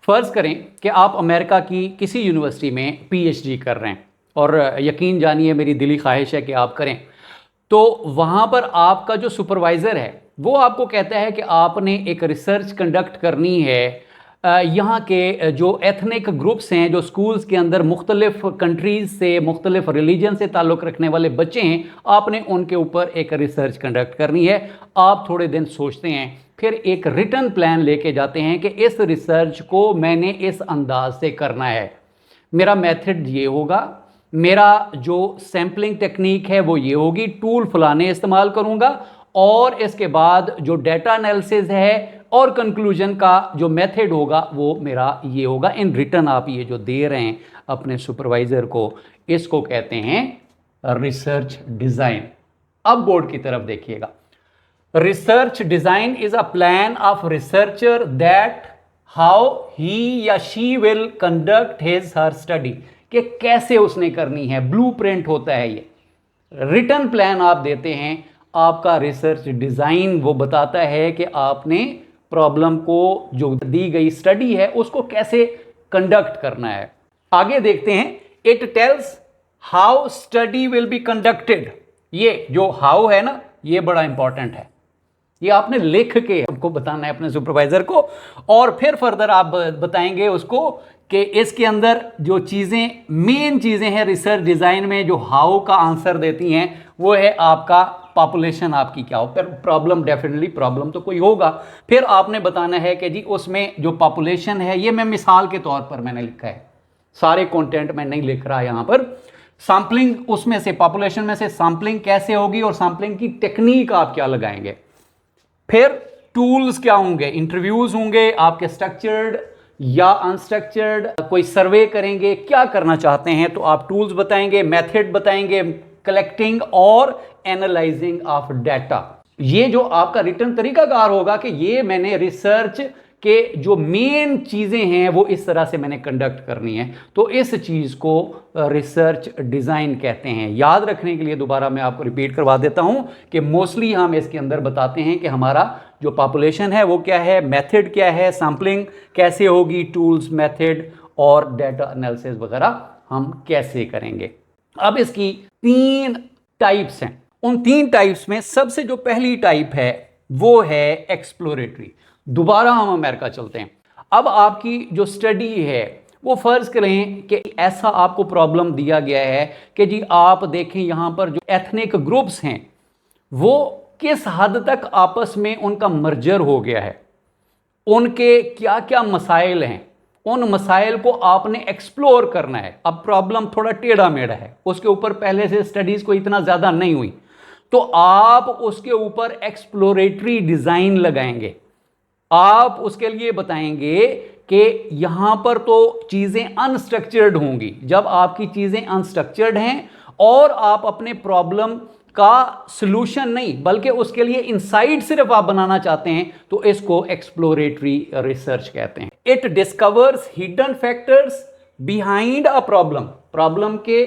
फ़र्ज़ करें कि आप अमेरिका की किसी यूनिवर्सिटी में पीएचडी कर रहे हैं और यकीन जानिए मेरी दिली ख्वाहिश है कि आप करें। तो वहाँ पर आपका जो सुपरवाइज़र है वो आपको कहता है कि आपने एक रिसर्च कंडक्ट करनी है। यहाँ के जो एथनिक ग्रुप्स हैं, जो स्कूल्स के अंदर मुख्तलिफ कंट्रीज़ से, मुख्तलिफ रिलीजन से ताल्लुक़ रखने वाले बच्चे हैं, आपने उनके ऊपर एक रिसर्च कंडक्ट करनी है। आप थोड़े दिन सोचते हैं, फिर एक रिटन प्लान लेके जाते हैं कि इस रिसर्च को मैंने इस अंदाज से करना है, मेरा मेथड ये होगा, मेरा जो सैम्पलिंग टेक्निक है वो ये होगी, टूल फलाने इस्तेमाल करूँगा, और इसके बाद जो डेटा एनालिसिस है और कंक्लूजन का जो मेथड होगा वो मेरा ये होगा। इन रिटर्न आप ये जो दे रहे हैं अपने सुपरवाइज़र को, इसको कहते हैं रिसर्च डिज़ाइन। अब बोर्ड की तरफ देखिएगा। Research design is a plan of researcher that how he या she will conduct his her study, कि कैसे उसने करनी है, ब्लूप्रिंट होता है ये। रिटर्न प्लान आप देते हैं, आपका रिसर्च डिज़ाइन वो बताता है कि आपने प्रॉब्लम को, जो दी गई स्टडी है, उसको कैसे कंडक्ट करना है। आगे देखते हैं, it tells how study will be conducted. ये जो हाउ है ना, ये बड़ा इंपॉर्टेंट है, ये आपने लिख के हमको बताना है अपने सुपरवाइजर को, और फिर फर्दर आप बताएंगे उसको कि इसके अंदर जो चीज़ें, मेन चीज़ें हैं रिसर्च डिज़ाइन में जो हाउ का आंसर देती हैं, वो है आपका पॉपुलेशन आपकी क्या हो। फिर प्रॉब्लम, डेफिनेटली प्रॉब्लम तो कोई होगा, फिर आपने बताना है कि जी उसमें जो पॉपुलेशन है, ये मैं मिसाल के तौर पर मैंने लिखा है, सारे कंटेंट में नहीं लिख रहा यहाँ पर। सैम्पलिंग उसमें से, पॉपुलेशन में से सैम्पलिंग कैसे होगी और सैम्पलिंग की टेक्निक आप क्या लगाएंगे। फिर टूल्स क्या होंगे, इंटरव्यूज होंगे आपके, स्ट्रक्चर्ड या अनस्ट्रक्चर्ड, कोई सर्वे करेंगे, क्या करना चाहते हैं तो आप टूल्स बताएंगे, मेथड बताएंगे, कलेक्टिंग और एनालाइजिंग ऑफ डाटा। ये जो आपका रिटर्न तरीकाकार होगा कि ये मैंने रिसर्च के जो मेन चीज़ें हैं वो इस तरह से मैंने कंडक्ट करनी है, तो इस चीज़ को रिसर्च डिज़ाइन कहते हैं। याद रखने के लिए दोबारा मैं आपको रिपीट करवा देता हूं कि मोस्टली हम इसके अंदर बताते हैं कि हमारा जो पॉपुलेशन है वो क्या है, मेथड क्या है, सैम्पलिंग कैसे होगी, टूल्स, मेथड और डाटा एनालिसिस वगैरह हम कैसे करेंगे। अब इसकी 3 टाइप्स हैं। उन 3 टाइप्स में सबसे जो पहली टाइप है वो है एक्सप्लोरेटरी। दोबारा हम अमेरिका चलते हैं। अब आपकी जो स्टडी है वो फ़र्ज़ करें कि ऐसा आपको प्रॉब्लम दिया गया है कि जी आप देखें यहाँ पर जो एथनिक ग्रुप्स हैं वो किस हद तक आपस में उनका मर्जर हो गया है, उनके क्या क्या मसाइल हैं, उन मसाइल को आपने एक्सप्लोर करना है। अब प्रॉब्लम थोड़ा टेढ़ा मेढ़ा है, उसके ऊपर पहले से स्टडीज़ को इतना ज़्यादा नहीं हुई, तो आप उसके ऊपर एक्सप्लोरेटरी डिज़ाइन लगाएंगे। आप उसके लिए बताएंगे कि यहां पर तो चीज़ें अनस्ट्रक्चर्ड होंगी। जब आपकी चीज़ें अनस्ट्रक्चर्ड हैं और आप अपने प्रॉब्लम का सलूशन नहीं बल्कि उसके लिए इनसाइट सिर्फ आप बनाना चाहते हैं, तो इसको एक्सप्लोरेटरी रिसर्च कहते हैं। It discovers hidden factors behind a problem. Problem के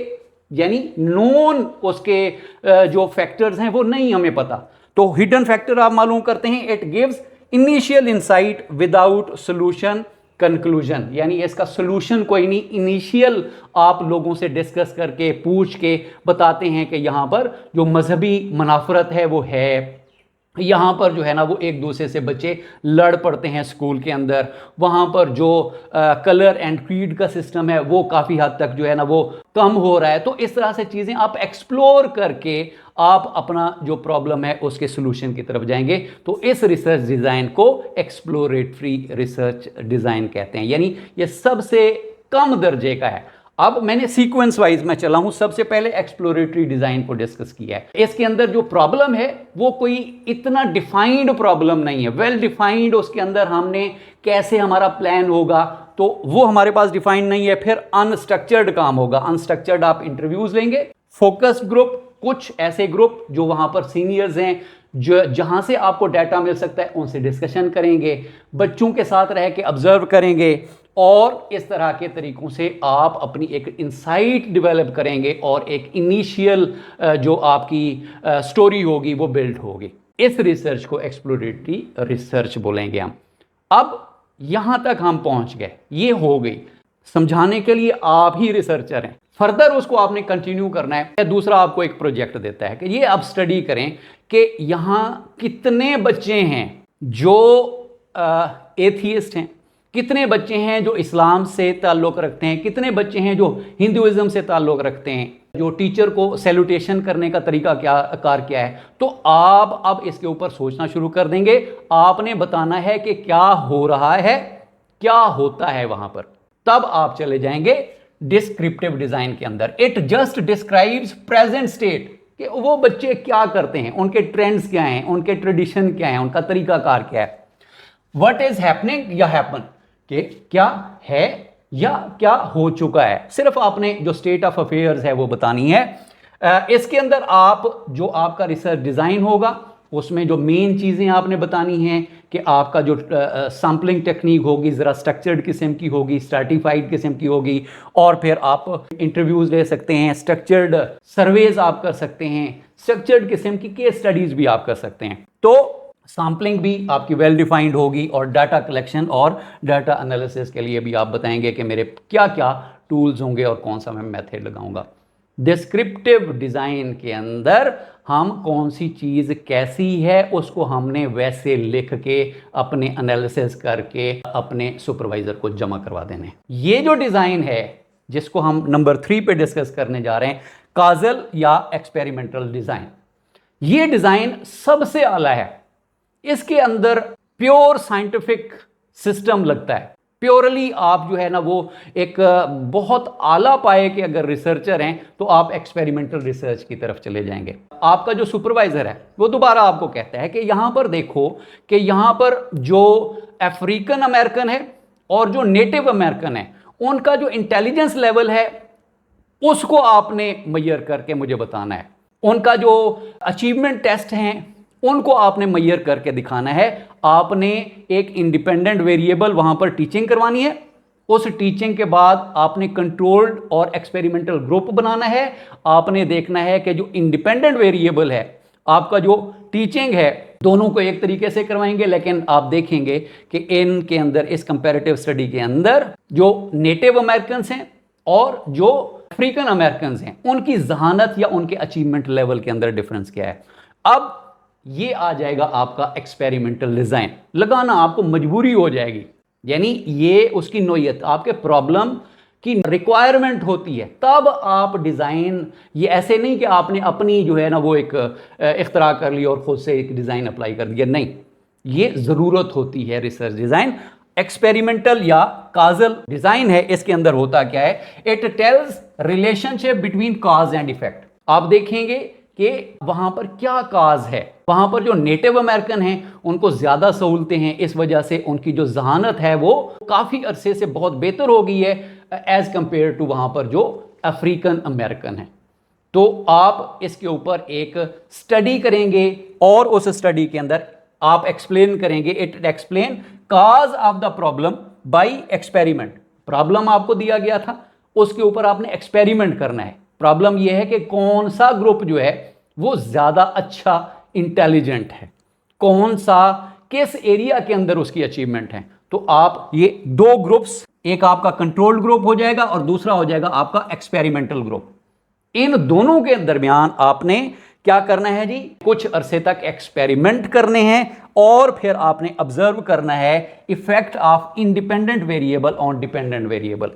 यानी नोन उसके जो फैक्टर्स हैं वो नहीं हमें पता, तो हिडन फैक्टर आप मालूम करते हैं। It gives initial insight without solution conclusion, यानी इसका सोल्यूशन कोई नहीं, इनिशियल आप लोगों से डिस्कस करके पूछ के बताते हैं कि यहाँ पर जो मजहबी मुनाफरत है वो है, यहाँ पर जो है ना वो एक दूसरे से बच्चे लड़ पड़ते हैं स्कूल के अंदर, वहाँ पर जो कलर एंड क्रीड का सिस्टम है वो काफ़ी हद तक जो है ना वो कम हो रहा है। तो इस तरह से चीज़ें आप एक्सप्लोर करके आप अपना जो प्रॉब्लम है उसके सोल्यूशन की तरफ जाएंगे। तो इस रिसर्च डिज़ाइन को एक्सप्लोरेटरी रिसर्च डिज़ाइन कहते हैं, यानी ये सबसे कम दर्जे का है। अब मैंने सीक्वेंस वाइज में चला हूं, सबसे पहले एक्सप्लोरेटरी डिजाइन को डिस्कस किया है। इसके अंदर जो प्रॉब्लम है वो कोई इतना डिफाइंड प्रॉब्लम नहीं है, वेल डिफाइंड उसके अंदर हमने कैसे हमारा प्लान होगा तो वो हमारे पास डिफाइंड नहीं है। फिर अनस्ट्रक्चर्ड काम होगा, अनस्ट्रक्चर्ड आप इंटरव्यूज लेंगे, फोकस्ड ग्रुप, कुछ ऐसे ग्रुप जो वहां पर सीनियर्स हैं, जो जहां से आपको डाटा मिल सकता है उनसे डिस्कशन करेंगे, बच्चों के साथ रह के ऑब्जर्व करेंगे, और इस तरह के तरीकों से आप अपनी एक इंसाइट डेवलप करेंगे और एक इनिशियल जो आपकी स्टोरी होगी वो बिल्ड होगी। इस रिसर्च को एक्सप्लोरेटरी रिसर्च बोलेंगे हम। अब यहां तक हम पहुंच गए, ये हो गई। समझाने के लिए आप ही रिसर्चर हैं, फर्दर उसको आपने कंटिन्यू करना है। दूसरा आपको एक प्रोजेक्ट देता है कि ये आप स्टडी करें कि यहां कितने बच्चे हैं जो एथियस्ट हैं, कितने बच्चे हैं जो इस्लाम से ताल्लुक़ रखते हैं, कितने बच्चे हैं जो हिंदुइज्म से ताल्लुक़ रखते हैं, जो टीचर को सैल्यूटेशन करने का तरीका क्या है। तो आप अब इसके ऊपर सोचना शुरू कर देंगे। आपने बताना है कि क्या हो रहा है, क्या होता है वहां पर। तब आप चले जाएंगे डिस्क्रिप्टिव डिजाइन के अंदर। It just describes present state, कि वो बच्चे क्या करते हैं, उनके ट्रेंड्स क्या हैं, उनके ट्रेडिशन क्या हैं, उनका तरीकाकार क्या है। व्हाट इज हैपनिंग या हैपन, कि क्या है या क्या हो चुका है। सिर्फ आपने जो स्टेट ऑफ अफेयर्स है वो बतानी है। इसके अंदर आप जो आपका रिसर्च डिजाइन होगा उसमें जो मेन चीज़ें आपने बतानी हैं कि आपका जो सैम्पलिंग टेक्निक होगी ज़रा स्ट्रक्चर्ड किस्म की होगी, स्ट्रैटिफाइड किस्म की होगी, और फिर आप इंटरव्यूज़ ले सकते हैं, स्ट्रक्चर्ड सर्वेज आप कर सकते हैं, स्ट्रक्चर्ड किस्म की केस स्टडीज़ भी आप कर सकते हैं। तो सैम्पलिंग भी आपकी वेल डिफाइंड होगी, और डाटा कलेक्शन और डाटा एनालिसिस के लिए भी आप बताएंगे कि मेरे क्या क्या टूल्स होंगे और कौन सा मैं मेथड लगाऊंगा। डिस्क्रिप्टिव डिज़ाइन के अंदर हम कौन सी चीज़ कैसी है उसको हमने वैसे लिख के अपने एनालिसिस करके अपने सुपरवाइज़र को जमा करवा देने। ये जो डिज़ाइन है जिसको हम नंबर 3 पे डिस्कस करने जा रहे हैं, काजल या एक्सपेरिमेंटल डिज़ाइन, ये डिज़ाइन सबसे आला है। इसके अंदर प्योर साइंटिफिक सिस्टम लगता है। प्योरली आप जो है ना वो एक बहुत आला पाए के अगर रिसर्चर हैं तो आप एक्सपेरिमेंटल रिसर्च की तरफ चले जाएंगे। आपका जो सुपरवाइजर है वो दोबारा आपको कहता है कि यहां पर देखो कि यहां पर जो अफ्रीकन अमेरिकन है और जो नेटिव अमेरिकन है उनका जो इंटेलिजेंस लेवल है उसको आपने मेजर करके मुझे बताना है। उनका जो अचीवमेंट टेस्ट हैं उनको आपने मेजर करके दिखाना है। आपने एक इंडिपेंडेंट वेरिएबल वहां पर टीचिंग करवानी है। उस टीचिंग के बाद आपने कंट्रोल्ड और एक्सपेरिमेंटल ग्रुप बनाना है। आपने देखना है कि जो इंडिपेंडेंट वेरिएबल है आपका जो टीचिंग है दोनों को एक तरीके से करवाएंगे, लेकिन आप देखेंगे कि इनके अंदर इस कंपैरेटिव स्टडी के अंदर जो नेटिव अमेरिकन हैं और जो अफ्रीकन अमेरिकन हैं उनकी जहानत या उनके अचीवमेंट लेवल के अंदर डिफरेंस क्या है। अब ये आ जाएगा आपका एक्सपेरिमेंटल डिजाइन। लगाना आपको मजबूरी हो जाएगी, यानी ये उसकी नोयत आपके प्रॉब्लम की रिक्वायरमेंट होती है तब आप डिज़ाइन, ये ऐसे नहीं कि आपने अपनी जो है ना वो एक इख्तरा कर ली और खुद से एक डिज़ाइन अप्लाई कर दिया, नहीं, ये ज़रूरत होती है रिसर्च डिज़ाइन। एक्सपेरिमेंटल या काजल डिज़ाइन है, इसके अंदर होता क्या है, it tells relationship between cause and effect. आप देखेंगे कि वहां पर क्या काज है। वहां पर जो नेटिव अमेरिकन हैं उनको ज्यादा सहूलतें हैं, इस वजह से उनकी जो जहानत है वो काफी अरसे से बहुत बेहतर हो गई है एज कंपेयर टू वहां पर जो अफ्रीकन अमेरिकन है। तो आप इसके ऊपर एक स्टडी करेंगे और उस स्टडी के अंदर आप एक्सप्लेन करेंगे, it explain cause of the problem by experiment. Problem आपको दिया गया था, उसके ऊपर आपने एक्सपेरिमेंट करना है। प्रॉब्लम यह है कि कौन सा ग्रुप जो है वो ज्यादा अच्छा इंटेलिजेंट है, कौन सा किस एरिया के अंदर उसकी अचीवमेंट है। तो आप ये दो ग्रुप्स, एक आपका कंट्रोल्ड ग्रुप हो जाएगा और दूसरा हो जाएगा आपका एक्सपेरिमेंटल ग्रुप। इन दोनों के दरमियान आपने क्या करना है जी, कुछ अरसे तक एक्सपेरिमेंट करने हैं और फिर आपने ऑब्जर्व करना है effect of independent variable on dependent variable.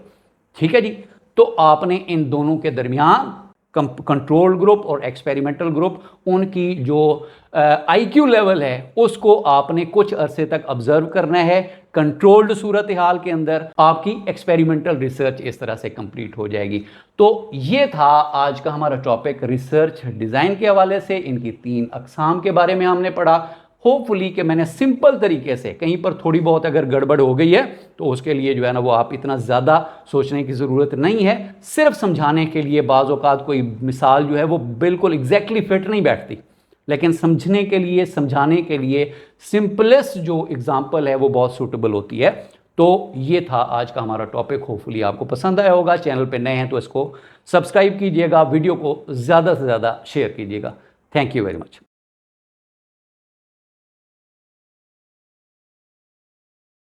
ठीक है जी। तो आपने इन दोनों के दरमियान कंट्रोल ग्रुप और एक्सपेरिमेंटल ग्रुप, उनकी जो आईक्यू लेवल है उसको आपने कुछ अरसे तक ऑब्जर्व करना है। कंट्रोल्ड सूरत हाल के अंदर आपकी एक्सपेरिमेंटल रिसर्च इस तरह से कंप्लीट हो जाएगी। तो ये था आज का हमारा टॉपिक रिसर्च डिज़ाइन के हवाले से। इनकी 3 अक़साम के बारे में हमने पढ़ा। होपफुली कि मैंने सिंपल तरीके से, कहीं पर थोड़ी बहुत अगर गड़बड़ हो गई है तो उसके लिए जो है ना वो आप इतना ज़्यादा सोचने की ज़रूरत नहीं है। सिर्फ समझाने के लिए बाज़ औक़ात कोई मिसाल जो है वो बिल्कुल एग्जैक्टली फिट नहीं बैठती, लेकिन समझने के लिए, समझाने के लिए सिंपलेस्ट जो एग्जाम्पल है वो बहुत सूटेबल होती है। तो ये था आज का हमारा टॉपिक। होपफुली आपको पसंद आया होगा। चैनल पर नए हैं तो इसको सब्सक्राइब कीजिएगा, वीडियो को ज़्यादा से ज़्यादा शेयर कीजिएगा। Thank you very much.